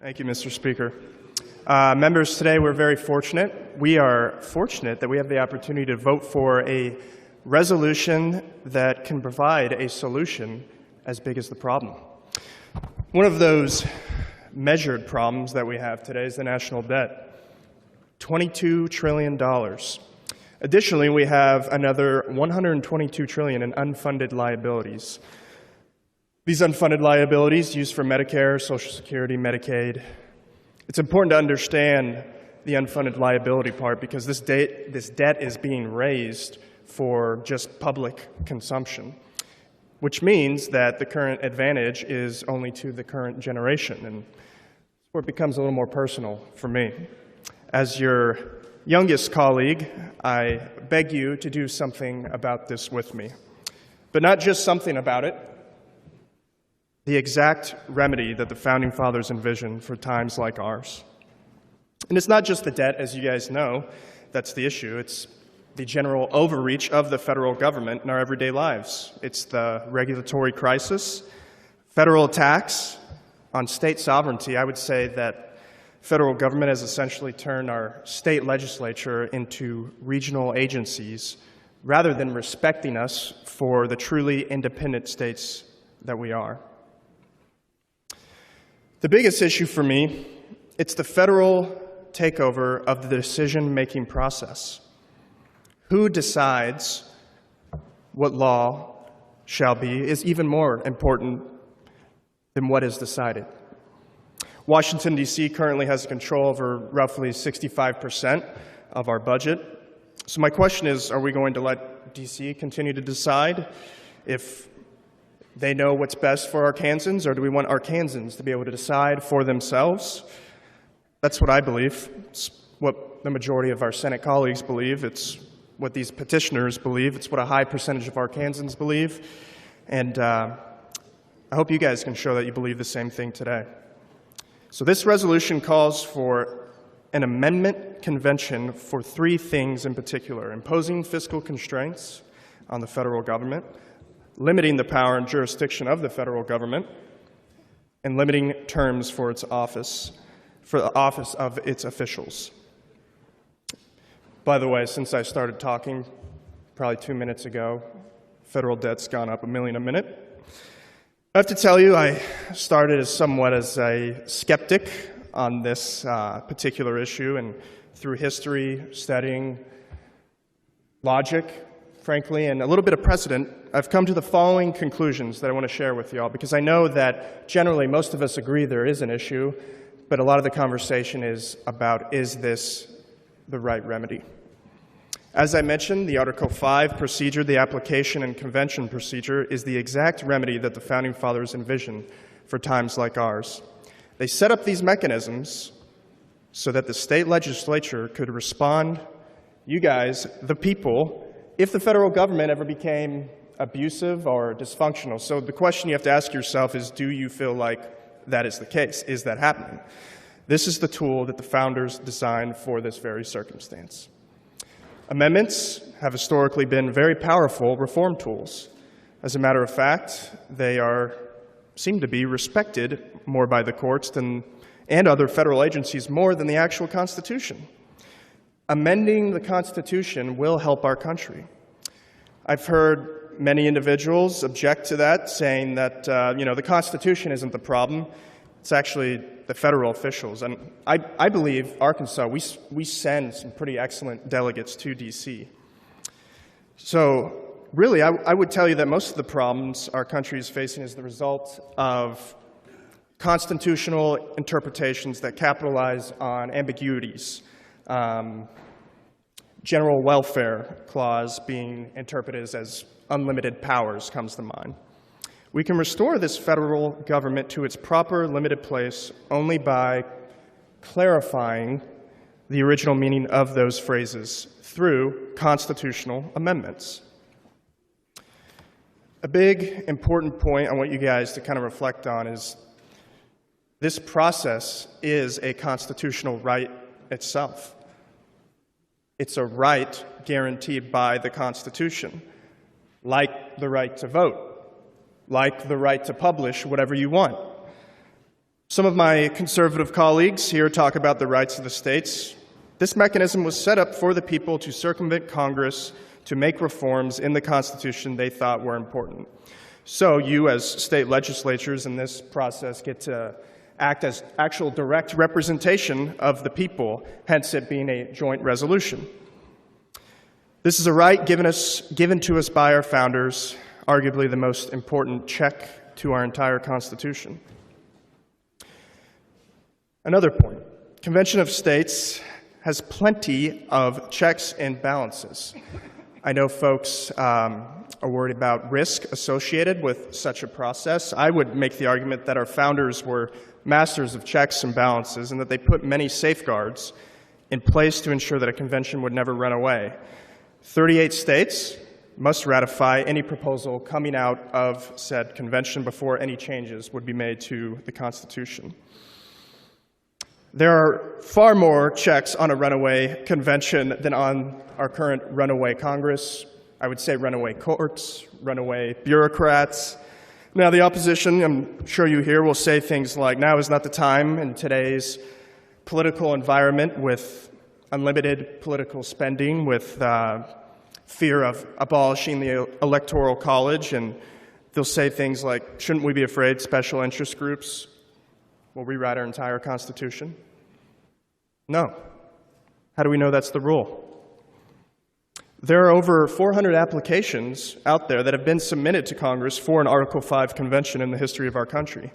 Thank you, Mr. Speaker. Members, today we're very fortunate. We are fortunate that we have the opportunity to vote for a resolution that can provide a solution as big as the problem. One of those measured problems that we have today is the national debt, $22 trillion. Additionally, we have another $122 trillion in unfunded liabilities. These unfunded liabilities used for Medicare, Social Security, Medicaid. It's important to understand the unfunded liability part because this debt is being raised for just public consumption, which means that the current advantage is only to the current generation, and where it becomes a little more personal for me. As your youngest colleague, I beg you to do something about this with me, but not just something about it. The exact remedy that the Founding Fathers envisioned for times like ours. And it's not just the debt, as you guys know, that's the issue. It's the general overreach of the federal government in our everyday lives. It's the regulatory crisis, federal attacks on state sovereignty. I would say that federal government has essentially turned our state legislature into regional agencies rather than respecting us for the truly independent states that we are. The biggest issue for me, it's the federal takeover of the decision-making process. Who decides what law shall be is even more important than what is decided. Washington, D.C. currently has control over roughly 65% of our budget. So my question is, are we going to let D.C. continue to decide if they know what's best for Arkansans, or do we want Arkansans to be able to decide for themselves? That's what I believe. It's what the majority of our Senate colleagues believe. It's what these petitioners believe. It's what a high percentage of Arkansans believe. And I hope you guys can show that you believe the same thing today. So this resolution calls for an amendment convention for three things in particular: imposing fiscal constraints on the federal government, limiting the power and jurisdiction of the federal government, and limiting terms for its office, for the office of its officials. By the way, since I started talking probably 2 minutes ago, federal debt's gone up $1 million a minute. I have to tell you, I started as a skeptic on this particular issue, and through history, studying, logic, frankly, and a little bit of precedent, I've come to the following conclusions that I want to share with you all, because I know that generally most of us agree there is an issue, but a lot of the conversation is about, is this the right remedy? As I mentioned, the Article 5 procedure, the application and convention procedure, is the exact remedy that the Founding Fathers envisioned for times like ours. They set up these mechanisms so that the state legislature could respond, you guys, the people, if the federal government ever became abusive or dysfunctional. So the question you have to ask yourself is, do you feel like that is the case? Is that happening? This is the tool that the founders designed for this very circumstance. Amendments have historically been very powerful reform tools. As a matter of fact, they seem to be respected more by the courts and other federal agencies more than the actual Constitution. Amending the Constitution will help our country. I've heard many individuals object to that, saying that the Constitution isn't the problem. It's actually the federal officials. And I believe Arkansas, we send some pretty excellent delegates to D.C. So really, I would tell you that most of the problems our country is facing is the result of constitutional interpretations that capitalize on ambiguities. General welfare clause being interpreted as unlimited powers comes to mind. We can restore this federal government to its proper limited place only by clarifying the original meaning of those phrases through constitutional amendments. A big, important point I want you guys to kind of reflect on is this process is a constitutional right itself. It's a right guaranteed by the Constitution, like the right to vote, like the right to publish whatever you want. Some of my conservative colleagues here talk about the rights of the states. This mechanism was set up for the people to circumvent Congress to make reforms in the Constitution they thought were important. So you, as state legislatures in this process, get to act as actual direct representation of the people, hence it being a joint resolution. This is a right given to us by our founders, arguably the most important check to our entire Constitution. Another point, Convention of States has plenty of checks and balances. I know folks are worried about risk associated with such a process. I would make the argument that our founders were masters of checks and balances and that they put many safeguards in place to ensure that a convention would never run away. 38 states must ratify any proposal coming out of said convention before any changes would be made to the Constitution. There are far more checks on a runaway convention than on our current runaway Congress. I would say runaway courts, runaway bureaucrats. Now, the opposition, I'm sure you hear, will say things like, now is not the time in today's political environment with unlimited political spending, with fear of abolishing the Electoral College, and they'll say things like, shouldn't we be afraid special interest groups will rewrite our entire Constitution? No. How do we know that's the rule? There are over 400 applications out there that have been submitted to Congress for an Article 5 convention in the history of our country.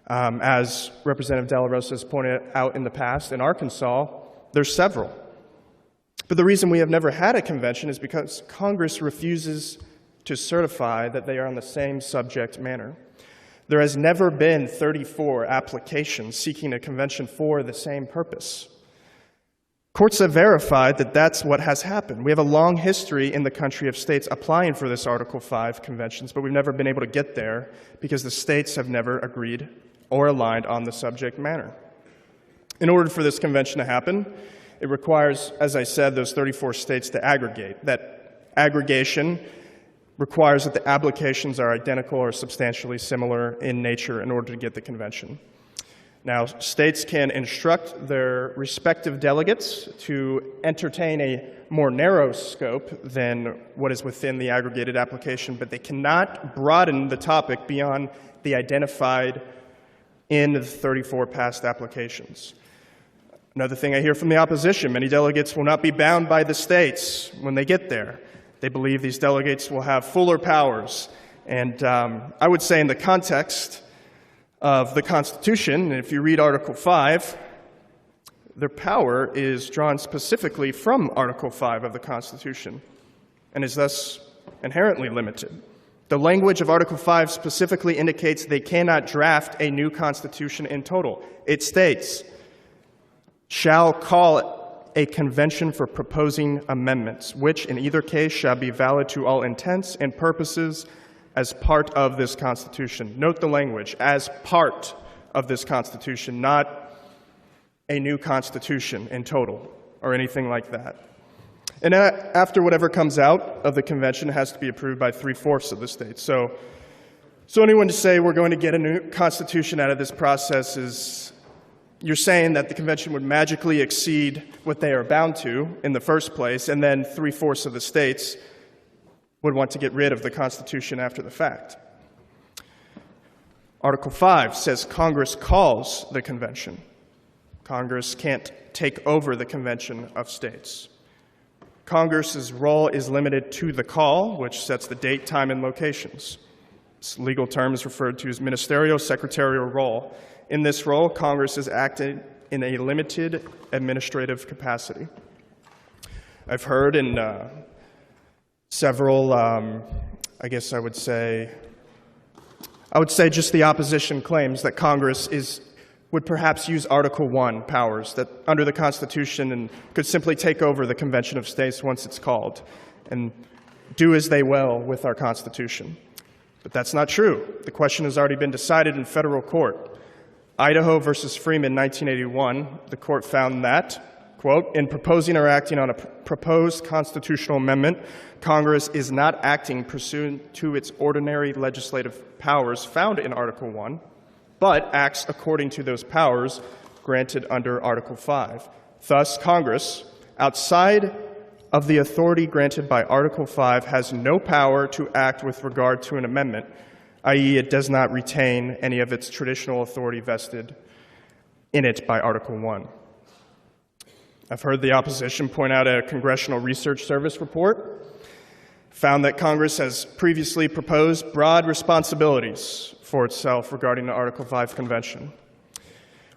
As Representative De La Rosa has pointed out in the past, in Arkansas, there's several. But the reason we have never had a convention is because Congress refuses to certify that they are on the same subject matter. There has never been 34 applications seeking a convention for the same purpose. Courts have verified that that's what has happened. We have a long history in the country of states applying for this Article 5 conventions, but we've never been able to get there because the states have never agreed or aligned on the subject matter. In order for this convention to happen, it requires, as I said, those 34 states to aggregate. That aggregation requires that the applications are identical or substantially similar in nature in order to get the convention. Now, states can instruct their respective delegates to entertain a more narrow scope than what is within the aggregated application, but they cannot broaden the topic beyond the identified in the 34 past applications. Another thing I hear from the opposition, many delegates will not be bound by the states when they get there. They believe these delegates will have fuller powers. And I would say in the context of the Constitution, and if you read Article 5, their power is drawn specifically from Article 5 of the Constitution and is thus inherently limited. The language of Article 5 specifically indicates they cannot draft a new Constitution in total. It states, shall call a convention for proposing amendments, which in either case shall be valid to all intents and purposes as part of this Constitution. Note the language, as part of this Constitution, not a new Constitution in total or anything like that. And after whatever comes out of the convention, it has to be approved by 3/4 of the states. So anyone to say we're going to get a new Constitution out of this process is, you're saying that the convention would magically exceed what they are bound to in the first place, and then 3/4 of the states would want to get rid of the Constitution after the fact. Article 5 says Congress calls the convention. Congress can't take over the convention of states. Congress's role is limited to the call, which sets the date, time, and locations. This legal term is referred to as ministerial secretarial role. In this role, Congress is acting in a limited administrative capacity. I've heard in several, I guess I would say just the opposition claims that Congress would perhaps use Article 1 powers that under the Constitution and could simply take over the Convention of States once it's called and do as they will with our Constitution. But that's not true. The question has already been decided in federal court. Idaho versus Freeman, 1981, the court found that, quote, in proposing or acting on a proposed constitutional amendment, Congress is not acting pursuant to its ordinary legislative powers found in Article 1, but acts according to those powers granted under Article 5. Thus, Congress, outside of the authority granted by Article 5, has no power to act with regard to an amendment, i.e., it does not retain any of its traditional authority vested in it by Article 1. I've heard the opposition point out a Congressional Research Service report found that Congress has previously proposed broad responsibilities for itself regarding the Article 5 Convention.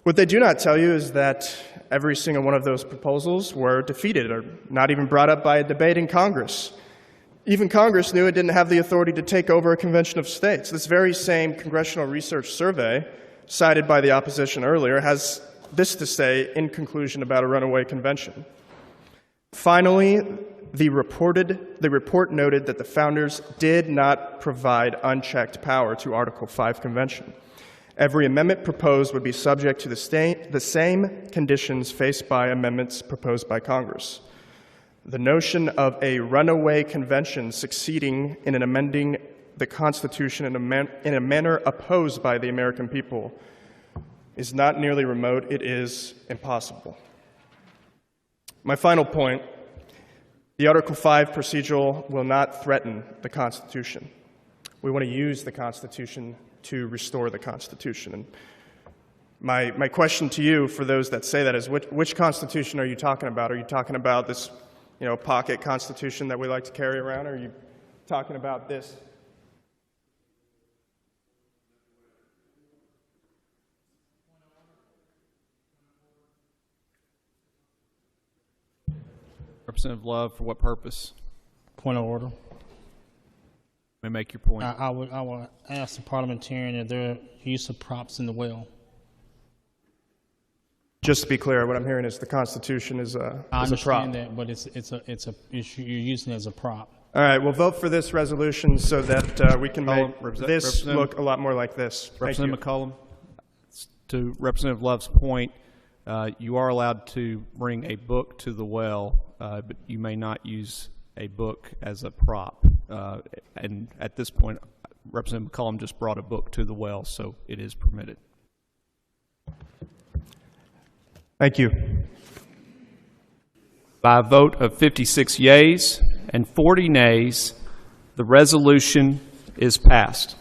What they do not tell you is that every single one of those proposals were defeated or not even brought up by a debate in Congress. Even Congress knew it didn't have the authority to take over a convention of states. This very same Congressional Research Survey, cited by the opposition earlier, has this to say in conclusion about a runaway convention. Finally, the report noted that the founders did not provide unchecked power to Article 5 Convention. Every amendment proposed would be subject to the same conditions faced by amendments proposed by Congress. The notion of a runaway convention succeeding in amending the Constitution in a manner opposed by the American people is not merely remote, it is impossible. My final point, the Article 5 procedural will not threaten the Constitution. We want to use the Constitution to restore the Constitution. And my question to you, for those that say that, is which Constitution are you talking about? Are you talking about this, pocket Constitution that we like to carry around, or are you talking about this? Representative Love, for what purpose? Point of order. May make your point. I would ask the parliamentarian if there are use of props in the well. Just to be clear, what I'm hearing is the Constitution is a prop. I understand that, but you're using it as a prop. All right, we'll vote for this resolution so that we can make this look a lot more like this. Representative McCollum, to Representative Love's point, you are allowed to bring a book to the well, but you may not use a book as a prop. And at this point, Representative McCollum just brought a book to the well, so it is permitted. Thank you. By a vote of 56 yeas and 40 nays, the resolution is passed.